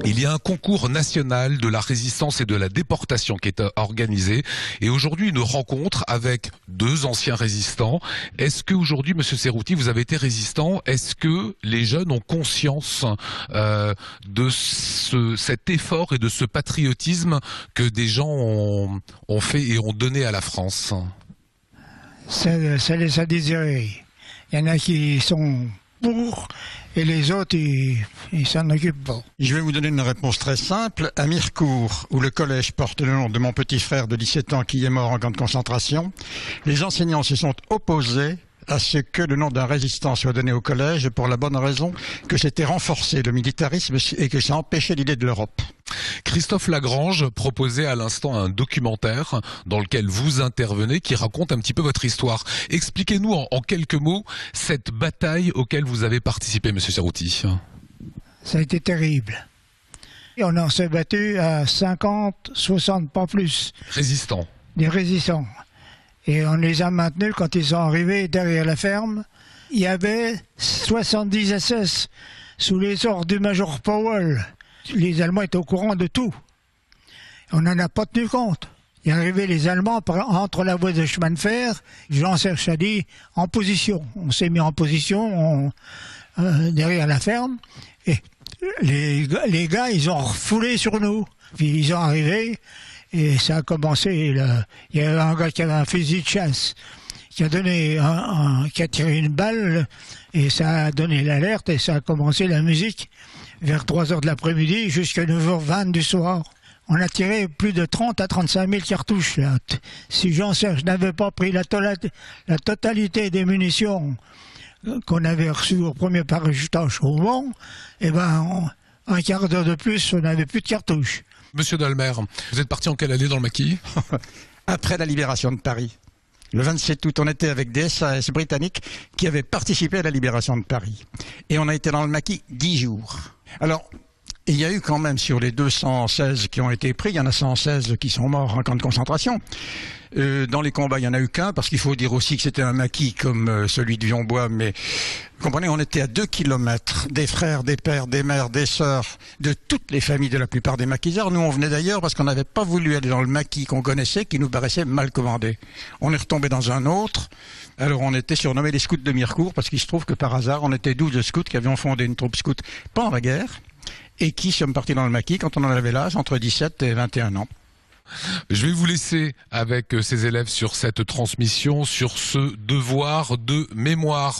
Il y a un concours national de la résistance et de la déportation qui est organisé et aujourd'hui une rencontre avec deux anciens résistants. Est-ce que aujourd'hui, Monsieur Serrouti, vous avez été résistant? Est-ce que les jeunes ont conscience de cet effort et de ce patriotisme que des gens ont fait et ont donné à la France? Ça laisse à désirer. Il y en a qui sont pour et les autres, ils s'en occupent pas. Je vais vous donner une réponse très simple. À Mirecourt, où le collège porte le nom de mon petit frère de 17 ans qui est mort en camp de concentration, les enseignants se sont opposés à ce que le nom d'un résistant soit donné au collège pour la bonne raison que c'était renforcer le militarisme et que ça empêchait l'idée de l'Europe. Christophe Lagrange proposait à l'instant un documentaire dans lequel vous intervenez qui raconte un petit peu votre histoire. Expliquez-nous en quelques mots cette bataille auquel vous avez participé, Monsieur Serrouti. Ça a été terrible. Et on s'est battu à 50, 60, pas plus. Résistants. Des résistants. Et on les a maintenus quand ils sont arrivés derrière la ferme. Il y avait 70 SS sous les ordres du Major Powell. Les Allemands étaient au courant de tout. On n'en a pas tenu compte. Il est arrivé les Allemands entre la voie de chemin de fer. Jean-Serge a dit en position. On s'est mis en position derrière la ferme. Et les gars, ils ont refoulé sur nous. Puis ils sont arrivés. Et ça a commencé, il y avait un gars qui avait un fusil de chasse, qui a tiré une balle, et ça a donné l'alerte, et ça a commencé la musique vers 3 h de l'après-midi jusqu'à 9 h 20 du soir. On a tiré plus de 30 à 35 000 cartouches, là. Si Jean-Serge n'avait pas pris la totalité des munitions qu'on avait reçues au premier parachutage au Mont, eh ben, un quart d'heure de plus, on n'avait plus de cartouches. Monsieur Dalmer, vous êtes parti en quelle année dans le maquis? Après la libération de Paris. Le 27 août, on était avec des SAS britanniques qui avaient participé à la libération de Paris. Et on a été dans le maquis 10 jours. Alors, il y a eu quand même sur les 216 qui ont été pris, il y en a 116 qui sont morts en camp de concentration. Dans les combats, il n'y en a eu qu'un, parce qu'il faut dire aussi que c'était un maquis comme celui de Vionbois, mais vous comprenez, on était à 2 kilomètres des frères, des pères, des mères, des sœurs, de toutes les familles de la plupart des maquisards. Nous, on venait d'ailleurs parce qu'on n'avait pas voulu aller dans le maquis qu'on connaissait, qui nous paraissait mal commandé. On est retombé dans un autre, alors on était surnommés les scouts de Mirecourt, parce qu'il se trouve que par hasard, on était 12 scouts qui avions fondé une troupe scout pendant la guerre, et qui sommes partis dans le maquis quand on en avait l'âge, entre 17 et 21 ans. Je vais vous laisser avec ces élèves sur cette transmission, sur ce devoir de mémoire.